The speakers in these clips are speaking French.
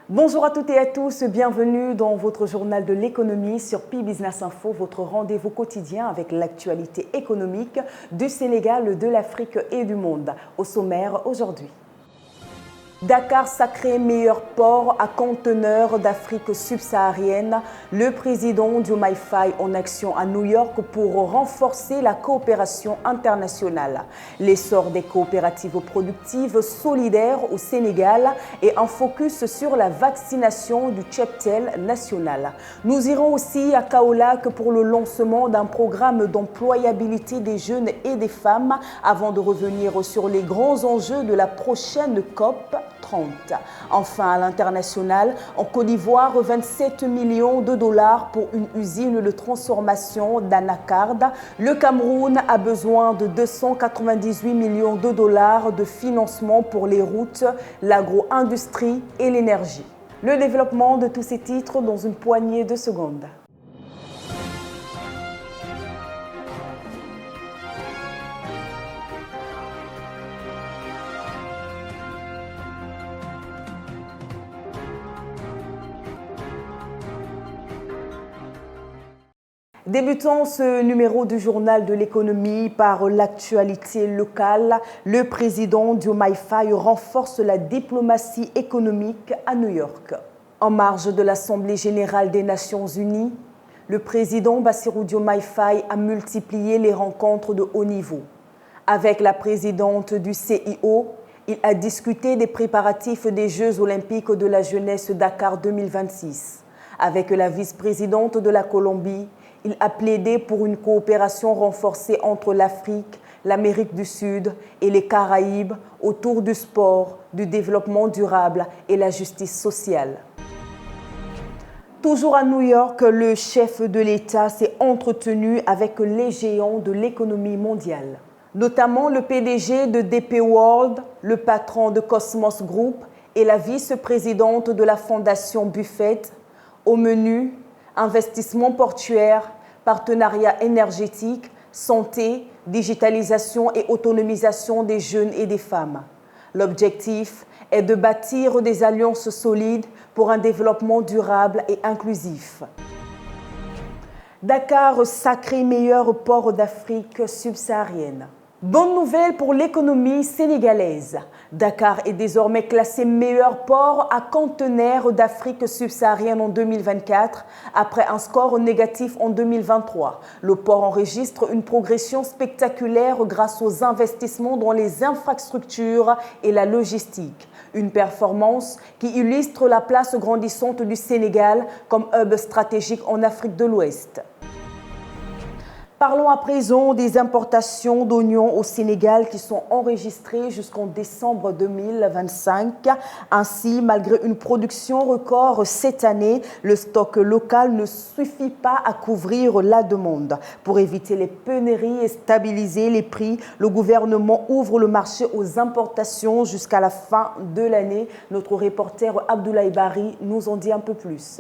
Bonjour à toutes et à tous, bienvenue dans votre journal de l'économie sur Pi Business Info, votre rendez-vous quotidien avec l'actualité économique du Sénégal, de l'Afrique et du monde. Au sommaire aujourd'hui. Dakar sacré meilleur port à conteneurs d'Afrique subsaharienne. Le président Diomaye Faye en action à New York pour renforcer la coopération internationale. L'essor des coopératives productives solidaires au Sénégal et un focus sur la vaccination du cheptel national. Nous irons aussi à Kaolack pour le lancement d'un programme d'employabilité des jeunes et des femmes avant de revenir sur les grands enjeux de la prochaine COP 30. Enfin, à l'international, en Côte d'Ivoire, 27 millions de dollars pour une usine de transformation d'anacarde. Le Cameroun a besoin de 298 millions de dollars de financement pour les routes, l'agro-industrie et l'énergie. Le développement de tous ces titres dans une poignée de secondes. Débutons ce numéro du journal de l'économie par l'actualité locale. Le président Diomaye Faye renforce la diplomatie économique à New York. En marge de l'Assemblée générale des Nations unies, le président Bassirou Diomaye Faye a multiplié les rencontres de haut niveau. Avec la présidente du CIO, il a discuté des préparatifs des Jeux olympiques de la jeunesse Dakar 2026. Avec la vice-présidente de la Colombie, il a plaidé pour une coopération renforcée entre l'Afrique, l'Amérique du Sud et les Caraïbes autour du sport, du développement durable et la justice sociale. Toujours à New York, le chef de l'État s'est entretenu avec les géants de l'économie mondiale, notamment le PDG de DP World, le patron de Cosmos Group et la vice-présidente de la Fondation Buffett. Au menu, investissement portuaire, partenariat énergétique, santé, digitalisation et autonomisation des jeunes et des femmes. L'objectif est de bâtir des alliances solides pour un développement durable et inclusif. Dakar sacré meilleur port d'Afrique subsaharienne. Bonne nouvelle pour l'économie sénégalaise. Dakar est désormais classé meilleur port à conteneurs d'Afrique subsaharienne en 2024, après un score négatif en 2023. Le port enregistre une progression spectaculaire grâce aux investissements dans les infrastructures et la logistique. Une performance qui illustre la place grandissante du Sénégal comme hub stratégique en Afrique de l'Ouest. Parlons à présent des importations d'oignons au Sénégal qui sont enregistrées jusqu'en décembre 2025. Ainsi, malgré une production record cette année, le stock local ne suffit pas à couvrir la demande. Pour éviter les pénuries et stabiliser les prix, le gouvernement ouvre le marché aux importations jusqu'à la fin de l'année. Notre reporter Abdoulaye Bari nous en dit un peu plus.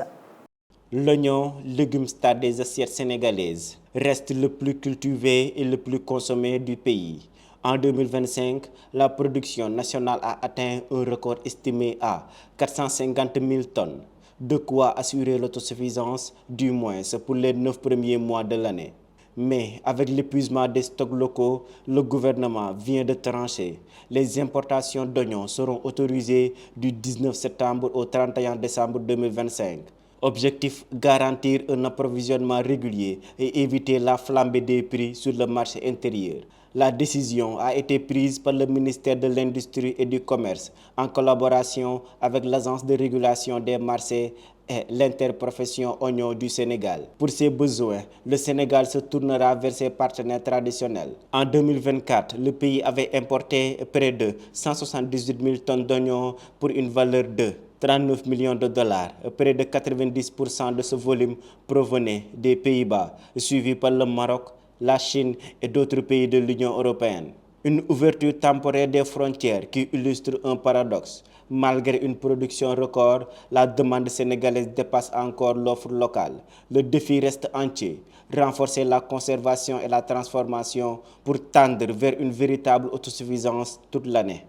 L'oignon, légume star des assiettes sénégalaises, reste le plus cultivé et le plus consommé du pays. En 2025, la production nationale a atteint un record estimé à 450 000 tonnes, de quoi assurer l'autosuffisance du moins pour les 9 premiers mois de l'année. Mais avec l'épuisement des stocks locaux, le gouvernement vient de trancher. Les importations d'oignons seront autorisées du 19 septembre au 31 décembre 2025. Objectif, garantir un approvisionnement régulier et éviter la flambée des prix sur le marché intérieur. La décision a été prise par le ministère de l'Industrie et du Commerce en collaboration avec l'Agence de régulation des marchés et l'interprofession oignon du Sénégal. Pour ses besoins, le Sénégal se tournera vers ses partenaires traditionnels. En 2024, le pays avait importé près de 178 000 tonnes d'oignons pour une valeur de 39 millions de dollars. Près de 90% de ce volume provenait des Pays-Bas, suivi par le Maroc, la Chine et d'autres pays de l'Union européenne. Une ouverture temporaire des frontières qui illustre un paradoxe. Malgré une production record, la demande sénégalaise dépasse encore l'offre locale. Le défi reste entier. Renforcer la conservation et la transformation pour tendre vers une véritable autosuffisance toute l'année.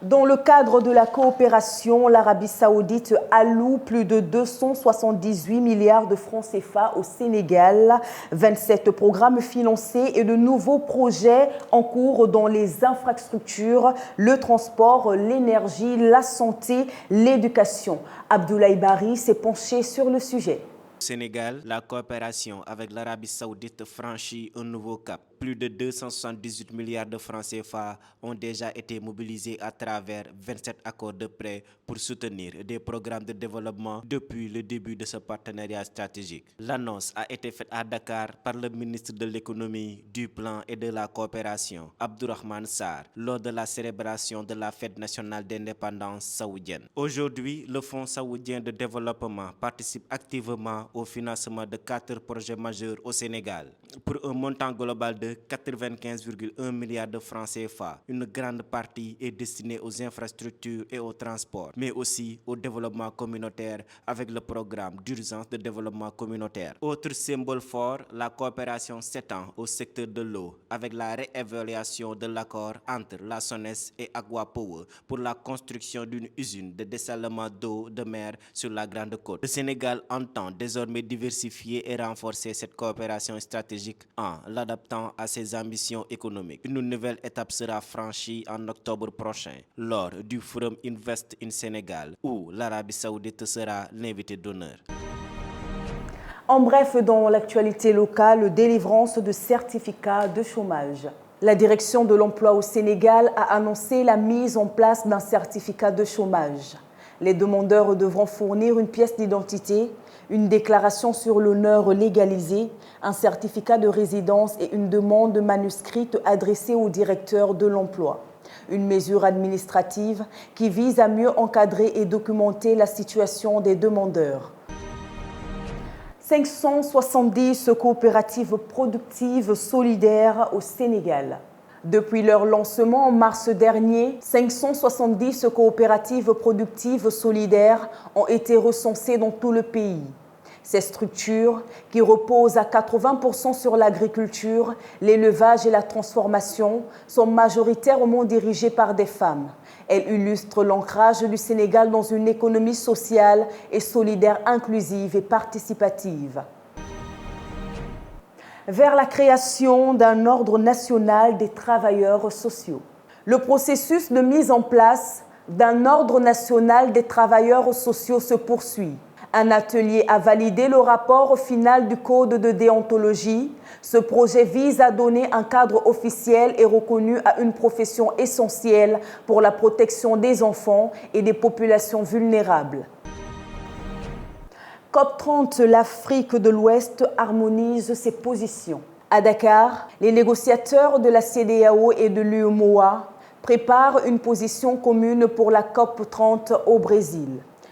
Dans le cadre de la coopération, l'Arabie saoudite alloue plus de 278 milliards de francs CFA au Sénégal, 27 programmes financés et de nouveaux projets en cours dans les infrastructures, le transport, l'énergie, la santé, l'éducation. Abdoulaye Bari s'est penché sur le sujet. Au Sénégal, la coopération avec l'Arabie saoudite franchit un nouveau cap. Plus de 278 milliards de francs CFA ont déjà été mobilisés à travers 27 accords de prêt pour soutenir des programmes de développement depuis le début de ce partenariat stratégique. L'annonce a été faite à Dakar par le ministre de l'économie, du plan et de la coopération, Abdourahmane Sarr, lors de la célébration de la fête nationale d'indépendance saoudienne. Aujourd'hui, le Fonds saoudien de développement participe activement au financement de 4 projets majeurs au Sénégal pour un montant global de 95,1 milliards de francs CFA. Une grande partie est destinée aux infrastructures et au transport, mais aussi au développement communautaire avec le programme d'urgence de développement communautaire. Autre symbole fort, la coopération s'étend au secteur de l'eau avec la réévaluation de l'accord entre la SONES et Agua Power pour la construction d'une usine de dessalement d'eau de mer sur la Grande Côte. Le Sénégal entend désormais diversifier et renforcer cette coopération stratégique en l'adaptant à ses ambitions économiques. Une nouvelle étape sera franchie en octobre prochain lors du Forum Invest in Sénégal où l'Arabie saoudite sera l'invité d'honneur. En bref, dans l'actualité locale, délivrance de certificats de chômage. La direction de l'emploi au Sénégal a annoncé la mise en place d'un certificat de chômage. Les demandeurs devront fournir une pièce d'identité, une déclaration sur l'honneur légalisé, un certificat de résidence et une demande manuscrite adressée au directeur de l'emploi. Une mesure administrative qui vise à mieux encadrer et documenter la situation des demandeurs. 570 coopératives productives solidaires au Sénégal. Depuis leur lancement en mars dernier, 570 coopératives productives solidaires ont été recensées dans tout le pays. Ces structures, qui reposent à 80% sur l'agriculture, l'élevage et la transformation, sont majoritairement dirigées par des femmes. Elles illustrent l'ancrage du Sénégal dans une économie sociale et solidaire inclusive et participative. Vers la création d'un ordre national des travailleurs sociaux. Le processus de mise en place d'un ordre national des travailleurs sociaux se poursuit. Un atelier a validé le rapport final du Code de déontologie. Ce projet vise à donner un cadre officiel et reconnu à une profession essentielle pour la protection des enfants et des populations vulnérables. COP30, l'Afrique de l'Ouest harmonise ses positions. À Dakar, les négociateurs de la CEDEAO et de l'UEMOA préparent une position commune pour la COP30 au Brésil.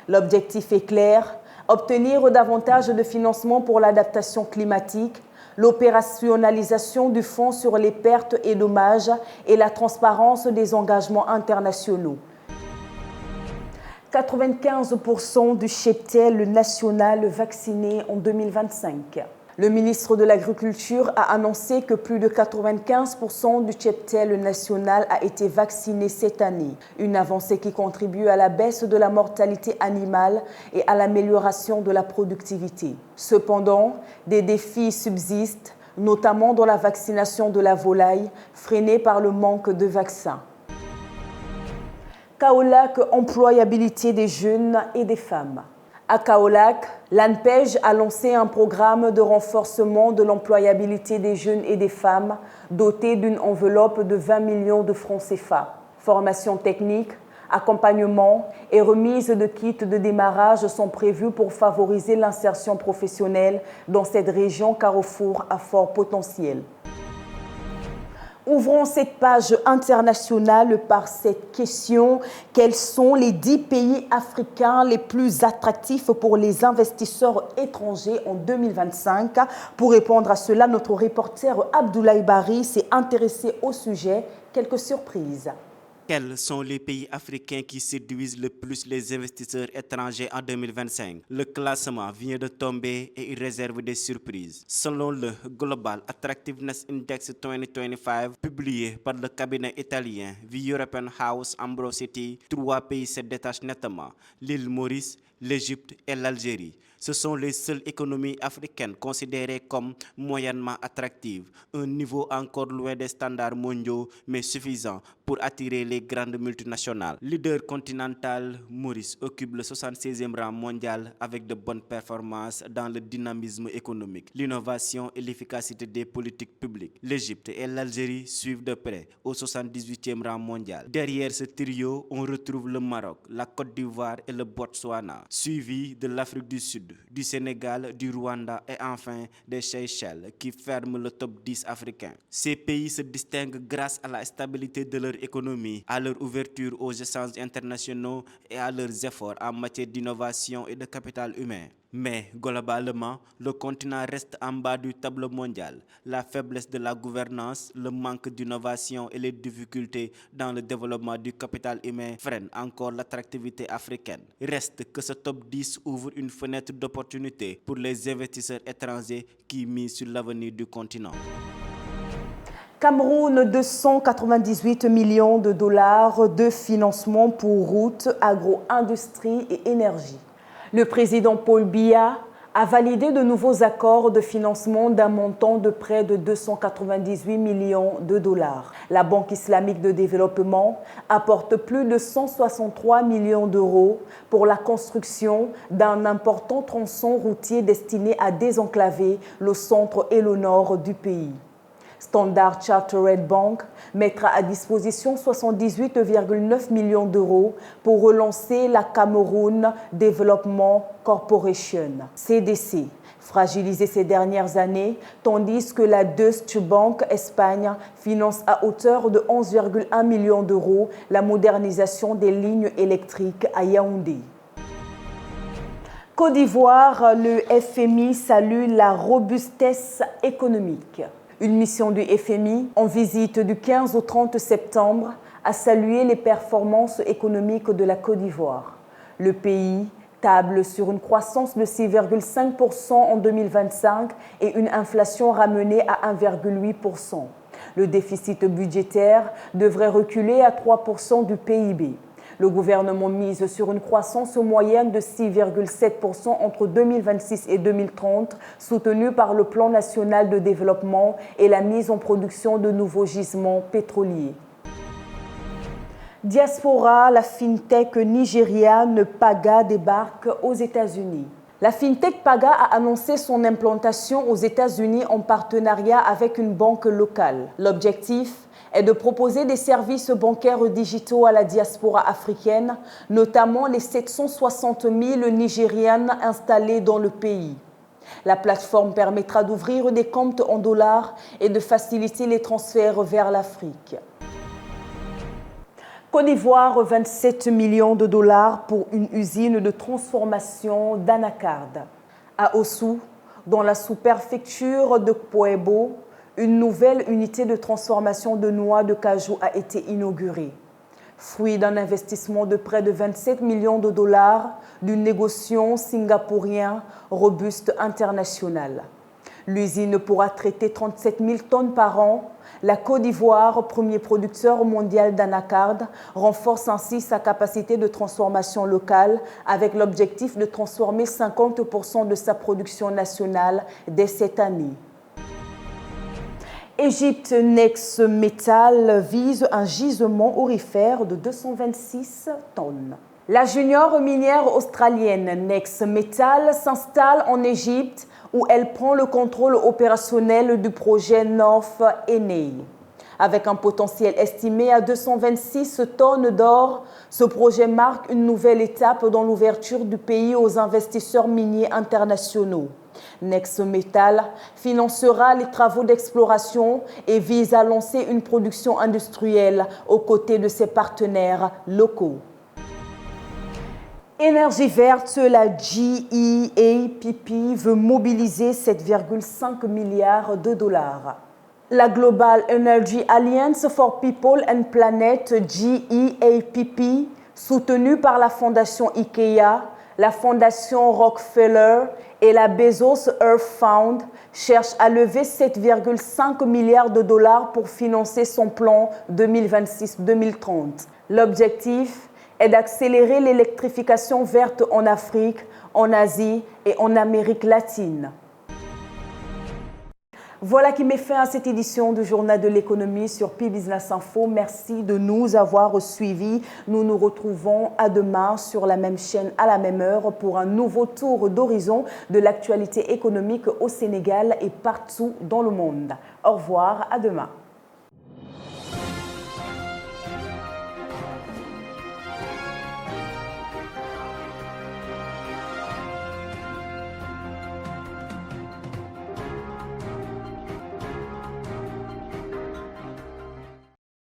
L'objectif est clair, obtenir davantage de financement pour l'adaptation climatique, l'opérationnalisation du Fonds sur les pertes et dommages et la transparence des engagements internationaux. 95% du cheptel national vacciné en 2025. Le ministre de l'Agriculture a annoncé que plus de 95% du cheptel national a été vacciné cette année. Une avancée qui contribue à la baisse de la mortalité animale et à l'amélioration de la productivité. Cependant, des défis subsistent, notamment dans la vaccination de la volaille, freinée par le manque de vaccins. Kaolack, employabilité des jeunes et des femmes. À Kaolack, l'ANPEJ a lancé un programme de renforcement de l'employabilité des jeunes et des femmes doté d'une enveloppe de 20 millions de francs CFA. Formation technique, accompagnement et remise de kits de démarrage sont prévus pour favoriser l'insertion professionnelle dans cette région carrefour à fort potentiel. Ouvrons cette page internationale par cette question. Quels sont les 10 pays africains les plus attractifs pour les investisseurs étrangers en 2025? Pour répondre à cela, notre reporter Abdoulaye Bari s'est intéressé au sujet. Quelques surprises. Quels sont les pays africains qui séduisent le plus les investisseurs étrangers en 2025? Le classement vient de tomber et il réserve des surprises. Selon le Global Attractiveness Index 2025, publié par le cabinet italien The European House Ambrosity, 3 pays se détachent nettement: l'île Maurice, l'Égypte et l'Algérie. Ce sont les seules économies africaines considérées comme moyennement attractives, un niveau encore loin des standards mondiaux mais suffisant pour attirer les grandes multinationales. Leader continental, Maurice occupe le 76e rang mondial avec de bonnes performances dans le dynamisme économique, l'innovation et l'efficacité des politiques publiques. L'Égypte et l'Algérie suivent de près au 78e rang mondial. Derrière ce trio, on retrouve le Maroc, la Côte d'Ivoire et le Botswana, suivi de l'Afrique du Sud, du Sénégal, du Rwanda et enfin des Seychelles qui ferment le top 10 africain. Ces pays se distinguent grâce à la stabilité de leur économie, à leur ouverture aux échanges internationaux et à leurs efforts en matière d'innovation et de capital humain. Mais globalement, le continent reste en bas du tableau mondial. La faiblesse de la gouvernance, le manque d'innovation et les difficultés dans le développement du capital humain freinent encore l'attractivité africaine. Reste que ce top 10 ouvre une fenêtre d'opportunité pour les investisseurs étrangers qui misent sur l'avenir du continent. Cameroun, 298 millions de dollars de financement pour routes, agro-industrie et énergie. Le président Paul Biya a validé de nouveaux accords de financement d'un montant de près de 298 millions de dollars. La Banque islamique de développement apporte plus de 163 millions d'euros pour la construction d'un important tronçon routier destiné à désenclaver le centre et le nord du pays. Standard Chartered Bank mettra à disposition 78,9 millions d'euros pour relancer la Cameroun Development Corporation, CDC, fragilisée ces dernières années, tandis que la Deutsche Bank Espagne finance à hauteur de 11,1 millions d'euros la modernisation des lignes électriques à Yaoundé. Côte d'Ivoire, le FMI salue la robustesse économique. Une mission du FMI en visite du 15 au 30 septembre a salué les performances économiques de la Côte d'Ivoire. Le pays table sur une croissance de 6,5% en 2025 et une inflation ramenée à 1,8%. Le déficit budgétaire devrait reculer à 3% du PIB. Le gouvernement mise sur une croissance moyenne de 6,7% entre 2026 et 2030, soutenue par le Plan national de développement et la mise en production de nouveaux gisements pétroliers. Diaspora, la fintech nigériane Paga débarque aux États-Unis. La fintech Paga a annoncé son implantation aux États-Unis en partenariat avec une banque locale. L'objectif est de proposer des services bancaires digitaux à la diaspora africaine, notamment les 760 000 Nigériennes installées dans le pays. La plateforme permettra d'ouvrir des comptes en dollars et de faciliter les transferts vers l'Afrique. Côte d'Ivoire, 27 millions de dollars pour une usine de transformation d'anacarde. À Ossou, dans la sous-préfecture de Kpoebo, une nouvelle unité de transformation de noix de cajou a été inaugurée. Fruit d'un investissement de près de 27 millions de dollars d'une négociation singapourien Robuste International. L'usine pourra traiter 37 000 tonnes par an. La Côte d'Ivoire, premier producteur mondial d'anacarde, renforce ainsi sa capacité de transformation locale avec l'objectif de transformer 50% de sa production nationale dès cette année. Egypte Nex Metal vise un gisement aurifère de 226 tonnes. La junior minière australienne Nex Metal s'installe en Égypte où elle prend le contrôle opérationnel du projet North Enei. Avec un potentiel estimé à 226 tonnes d'or, ce projet marque une nouvelle étape dans l'ouverture du pays aux investisseurs miniers internationaux. Nex Metal financera les travaux d'exploration et vise à lancer une production industrielle aux côtés de ses partenaires locaux. Énergie verte, la GEAPP veut mobiliser 7,5 milliards de dollars. La Global Energy Alliance for People and Planet, GEAPP, soutenue par la Fondation IKEA, la Fondation Rockefeller et la Bezos Earth Fund, cherche à lever 7,5 milliards de dollars pour financer son plan 2026-2030. L'objectif est d'accélérer l'électrification verte en Afrique, en Asie et en Amérique latine. Voilà qui met fin à cette édition du Journal de l'économie sur P-Business Info. Merci de nous avoir suivis. Nous nous retrouvons à demain sur la même chaîne à la même heure pour un nouveau tour d'horizon de l'actualité économique au Sénégal et partout dans le monde. Au revoir, à demain.